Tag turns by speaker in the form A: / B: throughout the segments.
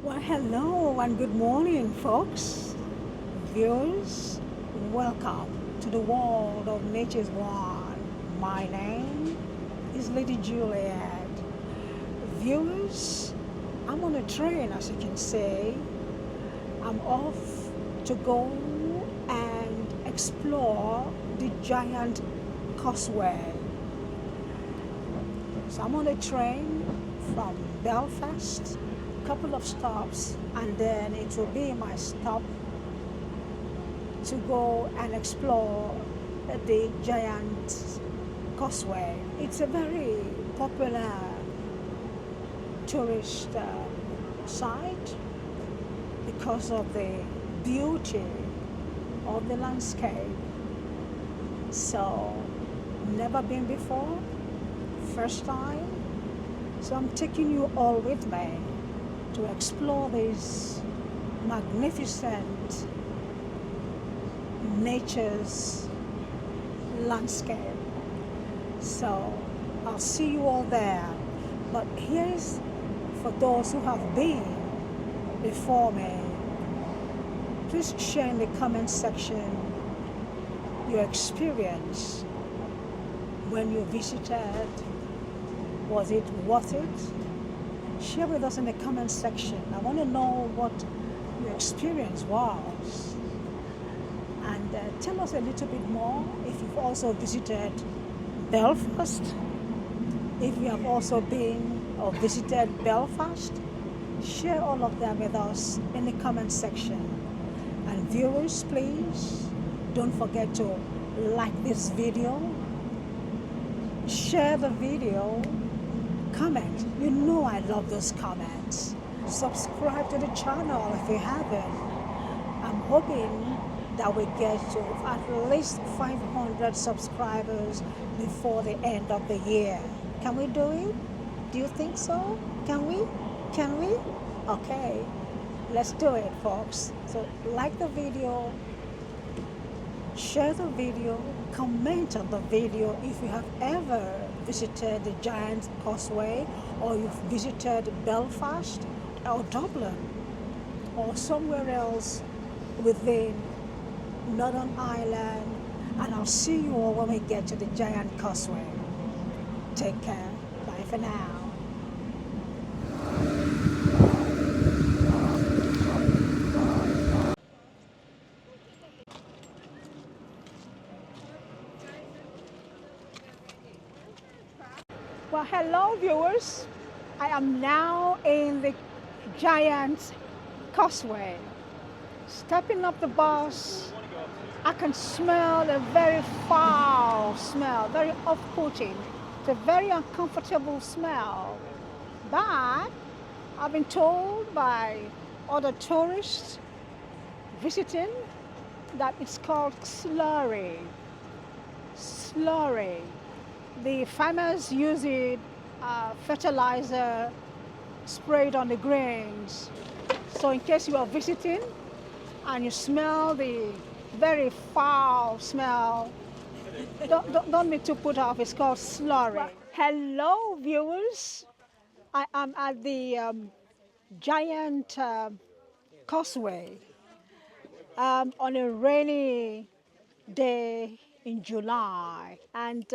A: Well, hello and good morning, folks. Viewers, welcome to the world of Nature's One. My name is Lady Juliet. Viewers, I'm on a train, as you can see. I'm off to go and explore the giant Causeway. So I'm on a train from Belfast, a couple of stops, and then it will be my stop to go and explore the giant Causeway. It's a very popular tourist site because of the beauty of the landscape. So, never been before, first time. So I'm taking you all with me to explore this magnificent nature's landscape. So I'll see you all there. But here's for those who have been before me. Please share in the comment section your experience when you visited. Was it worth it? Share with us in the comment section. I want to know what your experience was. And tell us a little bit more if you've also visited Belfast, if you have also been or visited Belfast. Share all of them with us in the comment section. And viewers, please don't forget to like this video, share the video, comment. You know I love those comments. Subscribe to the channel if you haven't. I'm hoping that we get to at least 500 subscribers before the end of the year. Can we do it? Do you think so? Can we? Can we? Okay, let's do it, folks. So like the video, share the video, comment on the video if you have ever visited the Giant Causeway or you've visited Belfast or Dublin or somewhere else within Northern Ireland, and I'll see you all when we get to the Giant Causeway. Take care. Bye for now. Well, hello viewers. I am now in the Giant Causeway. Stepping up the bus, I can smell a very foul smell, very off-putting. It's a very uncomfortable smell. But I've been told by other tourists visiting that it's called slurry. Slurry. The farmers use it, fertilizer sprayed on the grains. So in case you are visiting and you smell the very foul smell, don't need to put off. It's called slurry. Hello, viewers. I am at the Giant Causeway on a rainy day in July, and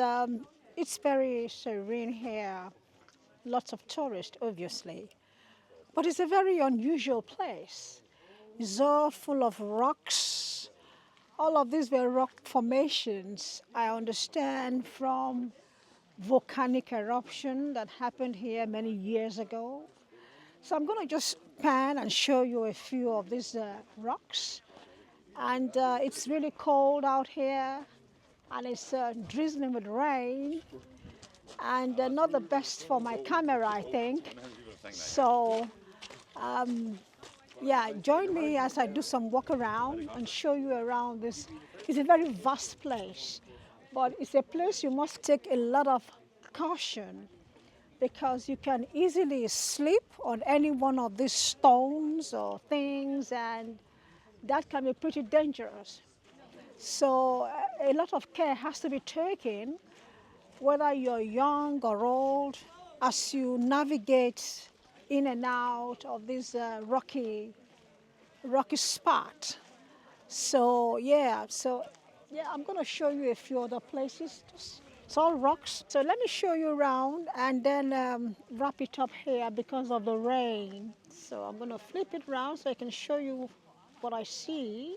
A: it's very serene here. Lots of tourists, obviously, but it's a very unusual place. It's all full of rocks. All of these were rock formations, I understand, from volcanic eruption that happened here many years ago. So I'm going to just pan and show you a few of these rocks. And it's really cold out here, and it's drizzling with rain, and not the best for my camera, I think. So, yeah, join me as I do some walk around and show you around this. It's a very vast place, but it's a place you must take a lot of caution because you can easily slip on any one of these stones or things, and that can be pretty dangerous. So a lot of care has to be taken, whether you're young or old, as you navigate in and out of this rocky spot. So yeah, I'm going to show you a few other places. It's all rocks. So let me show you around and then wrap it up here because of the rain. So I'm going to flip it around so I can show you what I see.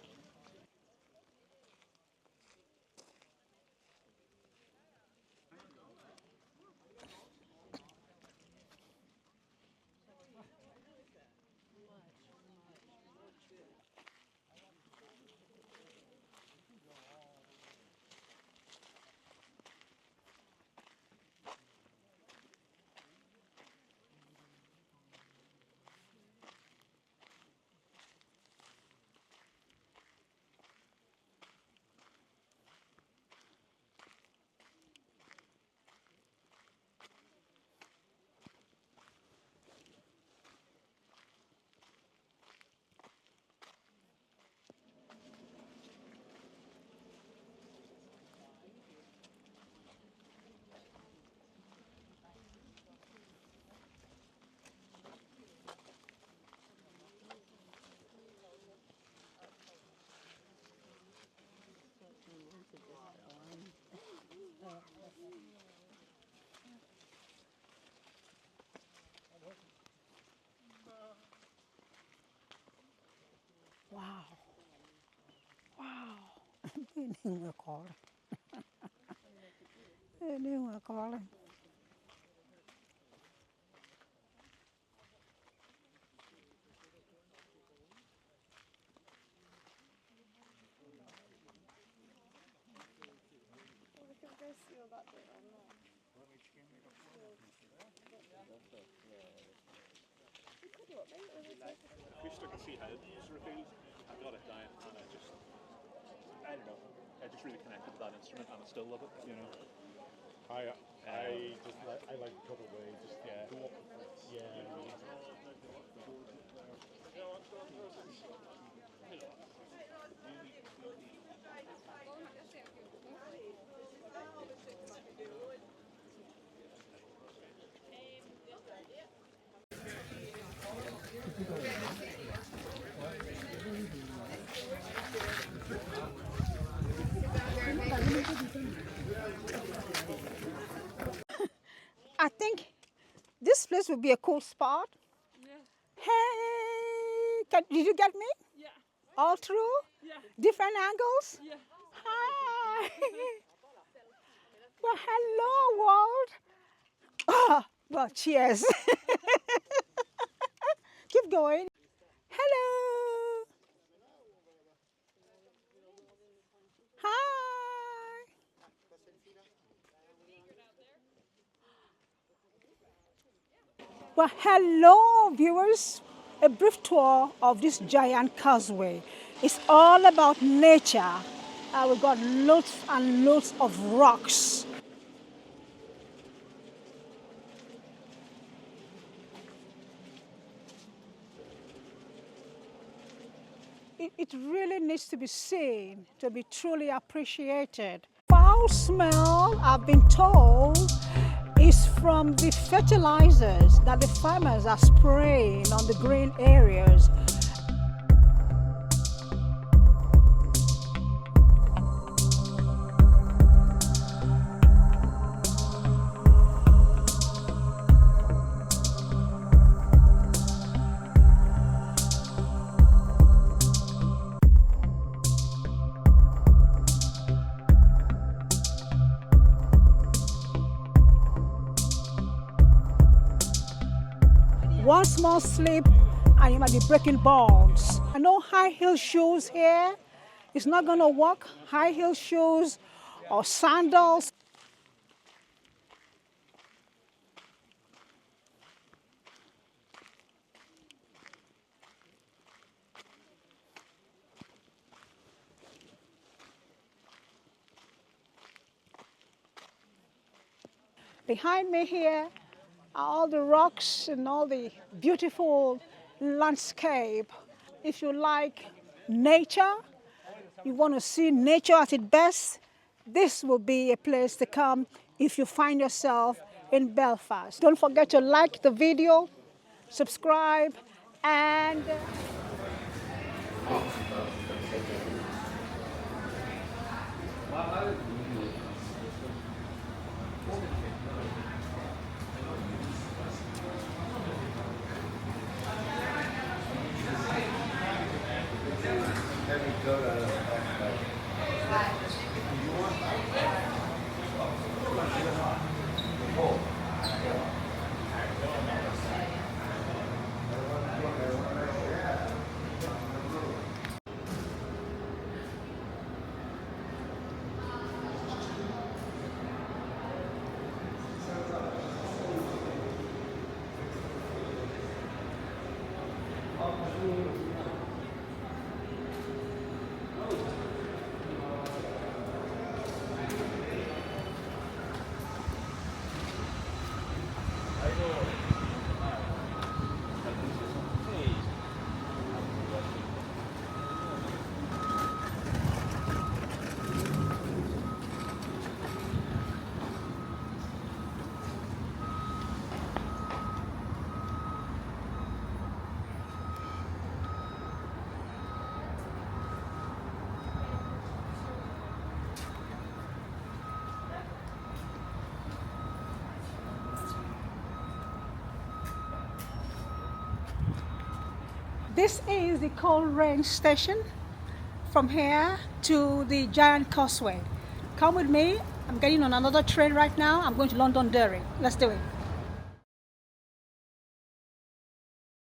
A: Wow. Wow. Ini ngakol. Ini ngakol.
B: Acoustic and see how it sort of feels. I got it down and I don't know, I just really connected with that instrument and I still love it, you know.
C: I like a couple of ways, just go up with it. Yeah.
A: I think this place would be a cool spot.
D: Yeah.
A: Hey, did you get me?
D: Yeah.
A: All through?
D: Yeah.
A: Different angles?
D: Yeah.
A: Hi. Well, hello, world. Oh, well, cheers. Keep going. Hello. Hi. Well, hello, viewers. A brief tour of this giant causeway. It's all about nature. We've got loads and loads of rocks. It really needs to be seen to be truly appreciated. Foul smell, I've been told, is from the fertilizers that the farmers are spraying on the green areas. One small slip and you might be breaking bones. I know high heel shoes here. It's not going to work. High heel shoes or sandals. Behind me here are all the rocks and all the beautiful landscape. If you like nature, you want to see nature at its best, this will be a place to come if you find yourself in Belfast. Don't forget to like the video, subscribe, and this is the coal range station from here to the giant Causeway. Come with me. I'm getting on another train right now. I'm going to Londonderry. Let's do it.